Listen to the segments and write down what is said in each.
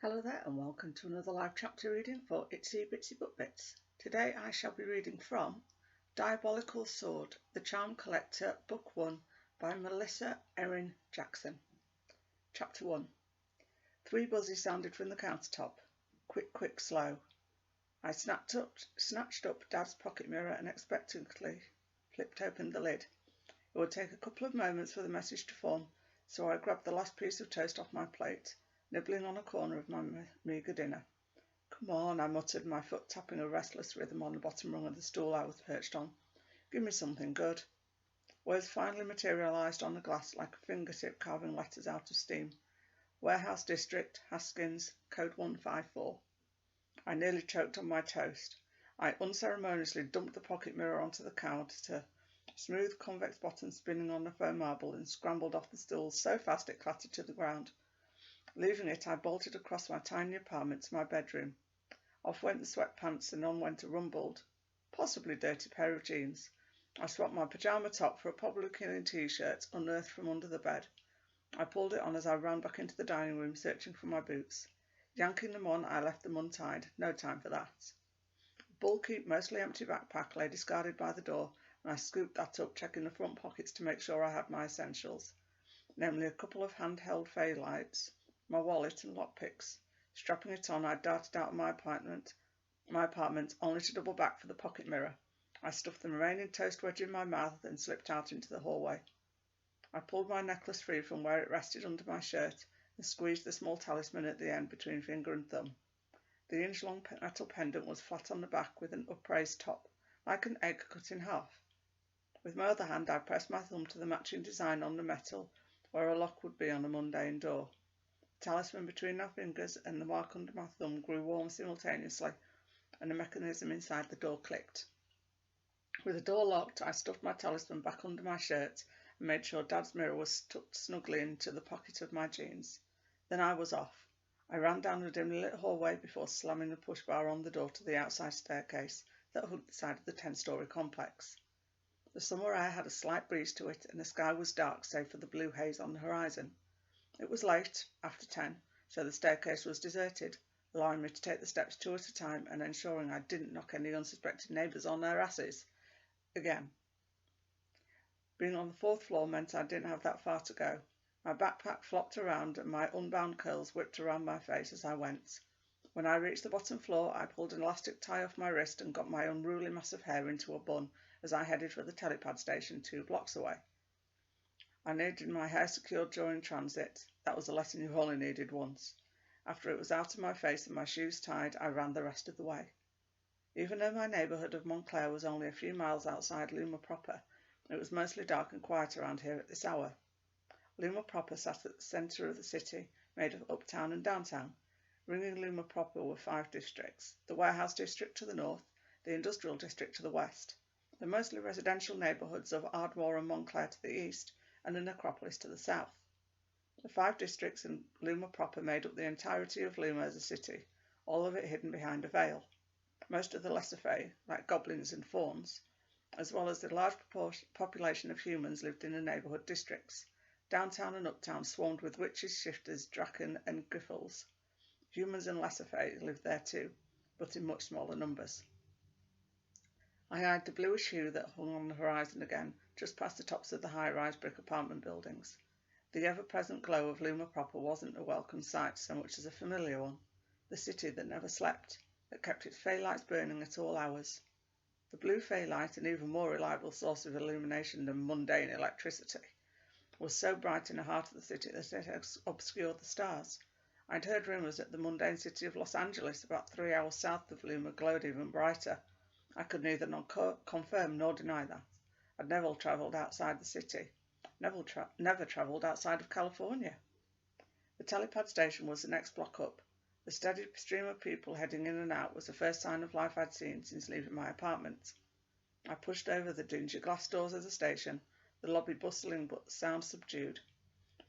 Hello there and welcome to another live chapter reading for Itsy Bitsy Book Bits. Today I shall be reading from Diabolical Sword, The Charm Collector, Book 1 by Melissa Erin Jackson. Chapter 1. 3 buzzes sounded from the countertop. Quick, quick, slow. I snatched up Dad's pocket mirror and expectantly flipped open the lid. It would take a couple of moments for the message to form, so I grabbed the last piece of toast off my plate, nibbling on a corner of my meagre dinner. "Come on," I muttered, my foot tapping a restless rhythm on the bottom rung of the stool I was perched on. "Give me something good." Words finally materialised on the glass like a fingertip carving letters out of steam. Warehouse District, Haskins, Code 154. I nearly choked on my toast. I unceremoniously dumped the pocket mirror onto the counter, smooth convex bottom spinning on the foam marble, and scrambled off the stool so fast it clattered to the ground. Leaving it, I bolted across my tiny apartment to my bedroom. Off went the sweatpants and on went a rumpled, possibly dirty pair of jeans. I swapped my pyjama top for a popular-looking t-shirt unearthed from under the bed. I pulled it on as I ran back into the dining room, searching for my boots. Yanking them on, I left them untied. No time for that. A bulky, mostly empty backpack lay discarded by the door, and I scooped that up, checking the front pockets to make sure I had my essentials, namely a couple of handheld lights, my wallet and lockpicks. Strapping it on, I darted out of my apartment, only to double back for the pocket mirror. I stuffed the remaining toast wedge in my mouth and slipped out into the hallway. I pulled my necklace free from where it rested under my shirt and squeezed the small talisman at the end between finger and thumb. The inch-long metal pendant was flat on the back with an upraised top, like an egg cut in half. With my other hand, I pressed my thumb to the matching design on the metal, where a lock would be on a mundane door. The talisman between my fingers and the mark under my thumb grew warm simultaneously, and the mechanism inside the door clicked. With the door locked, I stuffed my talisman back under my shirt and made sure Dad's mirror was tucked snugly into the pocket of my jeans. Then I was off. I ran down the dimly lit hallway before slamming the push bar on the door to the outside staircase that hooked the side of the 10-story complex. The summer air had a slight breeze to it, and the sky was dark save for the blue haze on the horizon. It was late, after 10, so the staircase was deserted, allowing me to take the steps 2 at a time and ensuring I didn't knock any unsuspecting neighbours on their asses again. Being on the 4th floor meant I didn't have that far to go. My backpack flopped around and my unbound curls whipped around my face as I went. When I reached the bottom floor, I pulled an elastic tie off my wrist and got my unruly mass of hair into a bun as I headed for the telepad station 2 blocks away. I needed my hair secured during transit. That was a lesson you only needed once. After it was out of my face and my shoes tied, I ran the rest of the way. Even though my neighbourhood of Montclair was only a few miles outside Luma proper, it was mostly dark and quiet around here at this hour. Luma proper sat at the centre of the city, made of uptown and downtown. Ringing Luma proper were 5 districts: the warehouse district to the north, the industrial district to the west, the mostly residential neighbourhoods of Ardmore and Montclair to the east, and the necropolis to the south. The 5 districts in Luma proper made up the entirety of Luma as a city, all of it hidden behind a veil. Most of the lesser fae, like goblins and fauns, as well as the large population of humans, lived in the neighbourhood districts. Downtown and uptown swarmed with witches, shifters, draken and griffles. Humans and lesser fae lived there too, but in much smaller numbers. I eyed the bluish hue that hung on the horizon again, just past the tops of the high-rise brick apartment buildings. The ever-present glow of Luma proper wasn't a welcome sight so much as a familiar one. The city that never slept, that kept its fae lights burning at all hours. The blue fae light, an even more reliable source of illumination than mundane electricity, was so bright in the heart of the city that it obscured the stars. I'd heard rumours that the mundane city of Los Angeles, about 3 hours south of Luma, glowed even brighter. I could neither confirm nor deny that. I'd never travelled outside the city, never travelled outside of California. The telepad station was the next block up. The steady stream of people heading in and out was the first sign of life I'd seen since leaving my apartment. I pushed over the dingy glass doors of the station, the lobby bustling but sound subdued.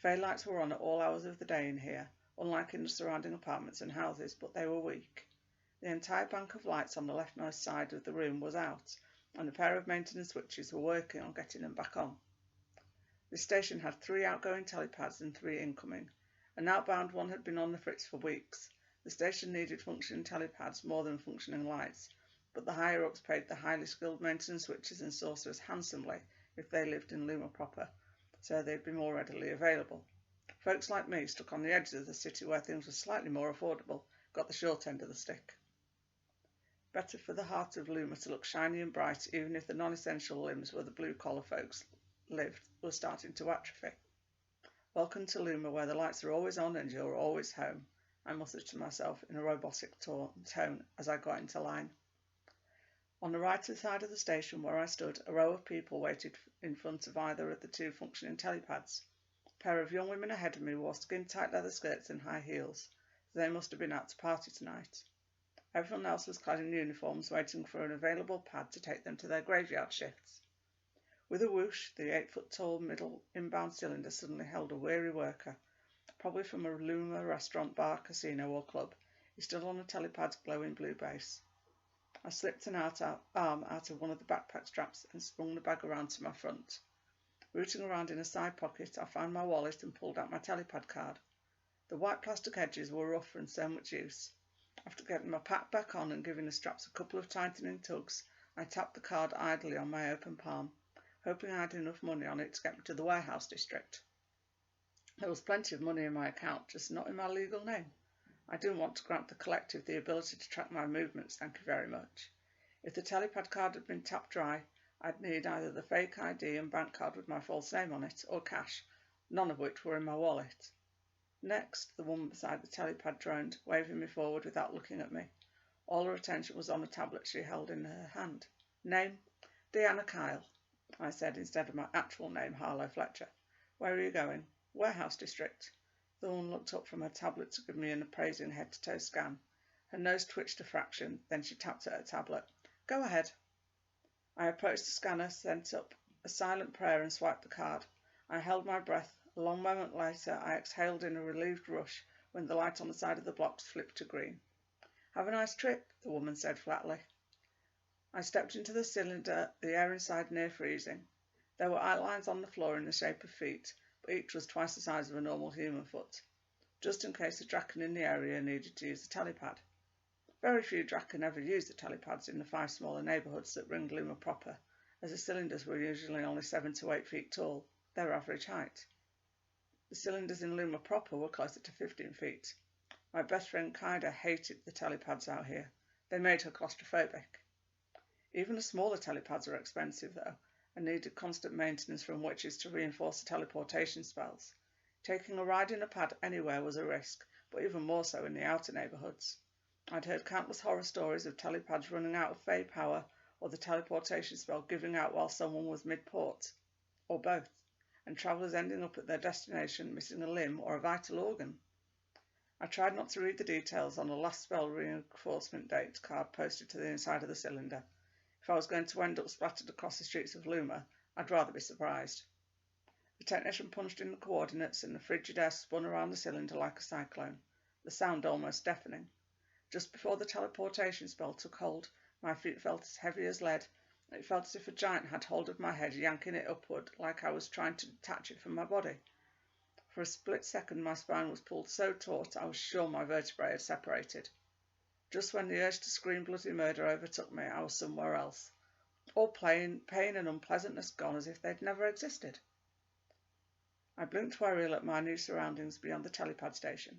Fae lights were on at all hours of the day in here, unlike in the surrounding apartments and houses, but they were weak. The entire bank of lights on the leftmost side of the room was out, and a pair of maintenance switches were working on getting them back on. The station had 3 outgoing telepads and 3 incoming. An outbound one had been on the fritz for weeks. The station needed functioning telepads more than functioning lights, but the higher-ups paid the highly skilled maintenance witches and sorcerers handsomely if they lived in Luma proper, so they'd be more readily available. Folks like me, stuck on the edges of the city where things were slightly more affordable, got the short end of the stick. Better for the heart of Luma to look shiny and bright, even if the non-essential limbs where the blue-collar folks lived were starting to atrophy. Welcome to Luma, where the lights are always on and you're always home, I muttered to myself in a robotic tone as I got into line. On the right side of the station where I stood, a row of people waited in front of either of the two functioning telepads. A pair of young women ahead of me wore skin-tight leather skirts and high heels, so they must have been out to party tonight. Everyone else was clad in uniforms, waiting for an available pad to take them to their graveyard shifts. With a whoosh, the 8-foot-tall middle inbound cylinder suddenly held a weary worker, probably from a Luma restaurant, bar, casino or club. He stood on a telepad's glowing blue base. I slipped an arm out of one of the backpack straps and swung the bag around to my front. Rooting around in a side pocket, I found my wallet and pulled out my telepad card. The white plastic edges were rough from so much use. After getting my pack back on and giving the straps a couple of tightening tugs, I tapped the card idly on my open palm, hoping I had enough money on it to get me to the warehouse district. There was plenty of money in my account, just not in my legal name. I didn't want to grant the collective the ability to track my movements, thank you very much. If the telepad card had been tapped dry, I'd need either the fake ID and bank card with my false name on it, or cash, none of which were in my wallet. Next, the woman beside the telepad droned, waving me forward without looking at me. All her attention was on a tablet she held in her hand. Name? Deanna Kyle, I said instead of my actual name, Harlow Fletcher. Where are you going? Warehouse district. The woman looked up from her tablet to give me an appraising head-to-toe scan. Her nose twitched a fraction, then she tapped at her tablet. Go ahead. I approached the scanner, sent up a silent prayer and swiped the card. I held my breath. A long moment later, I exhaled in a relieved rush when the light on the side of the blocks flipped to green. Have a nice trip, the woman said flatly. I stepped into the cylinder, the air inside near freezing. There were outlines on the floor in the shape of feet, but each was twice the size of a normal human foot, just in case a Draken in the area needed to use the telepad. Very few Draken ever use the telepads in the 5 smaller neighbourhoods that ring Luma proper, as the cylinders were usually only 7 to 8 feet tall, their average height. The cylinders in Luma proper were closer to 15 feet. My best friend Kaida hated the telepads out here. They made her claustrophobic. Even the smaller telepads are expensive, though, and needed constant maintenance from witches to reinforce the teleportation spells. Taking a ride in a pad anywhere was a risk, but even more so in the outer neighbourhoods. I'd heard countless horror stories of telepads running out of fey power or the teleportation spell giving out while someone was mid-port, or both, and travellers ending up at their destination missing a limb or a vital organ. I tried not to read the details on the last spell reinforcement date card posted to the inside of the cylinder. If I was going to end up splattered across the streets of Luma, I'd rather be surprised. The technician punched in the coordinates and the frigid air spun around the cylinder like a cyclone, the sound almost deafening. Just before the teleportation spell took hold, my feet felt as heavy as lead. It felt as if a giant had hold of my head, yanking it upward like I was trying to detach it from my body. For a split second my spine was pulled so taut I was sure my vertebrae had separated. Just when the urge to scream bloody murder overtook me, I was somewhere else. All pain and unpleasantness gone as if they'd never existed. I blinked wary at my new surroundings beyond the telepad station.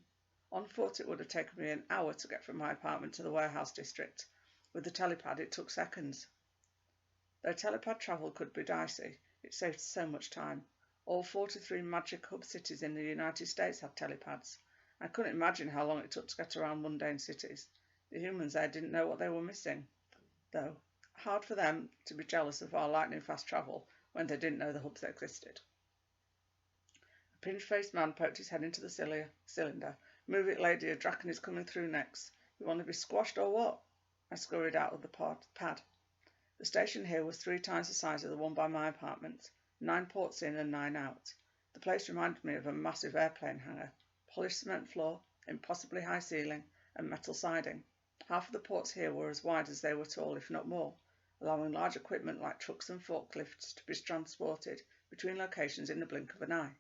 On foot it would have taken me an hour to get from my apartment to the warehouse district. With the telepad it took seconds. Though telepad travel could be dicey, it saved so much time. All 43 magic hub cities in the United States have telepads. I couldn't imagine how long it took to get around mundane cities. The humans there didn't know what they were missing, though. Hard for them to be jealous of our lightning-fast travel when they didn't know the hubs existed. A pinch-faced man poked his head into the cylinder. Move it, lady, a Draken is coming through next. You want to be squashed or what? I scurried out of the pad. The station here was 3 times the size of the one by my apartment, 9 ports in and 9 out. The place reminded me of a massive airplane hangar, polished cement floor, impossibly high ceiling, and metal siding. Half of the ports here were as wide as they were tall, if not more, allowing large equipment like trucks and forklifts to be transported between locations in the blink of an eye.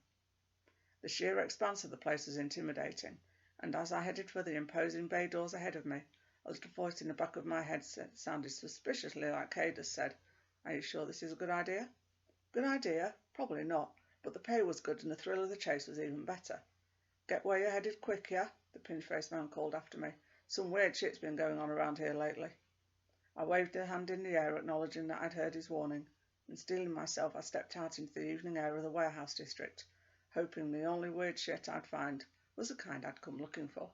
The sheer expanse of the place was intimidating, and as I headed for the imposing bay doors ahead of me, a little voice in the back of my head sounded suspiciously like Cada's said, "Are you sure this is a good idea?" Good idea? Probably not, but the pay was good and the thrill of the chase was even better. "Get where you're headed quick, yeah?" the pinch-faced man called after me. "Some weird shit's been going on around here lately." I waved a hand in the air, acknowledging that I'd heard his warning, and steeling myself, I stepped out into the evening air of the warehouse district, hoping the only weird shit I'd find was the kind I'd come looking for.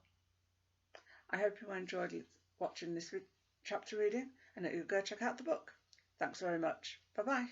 I hope you enjoyed watching this chapter reading and that you'll go check out the book. Thanks very much. Bye-bye.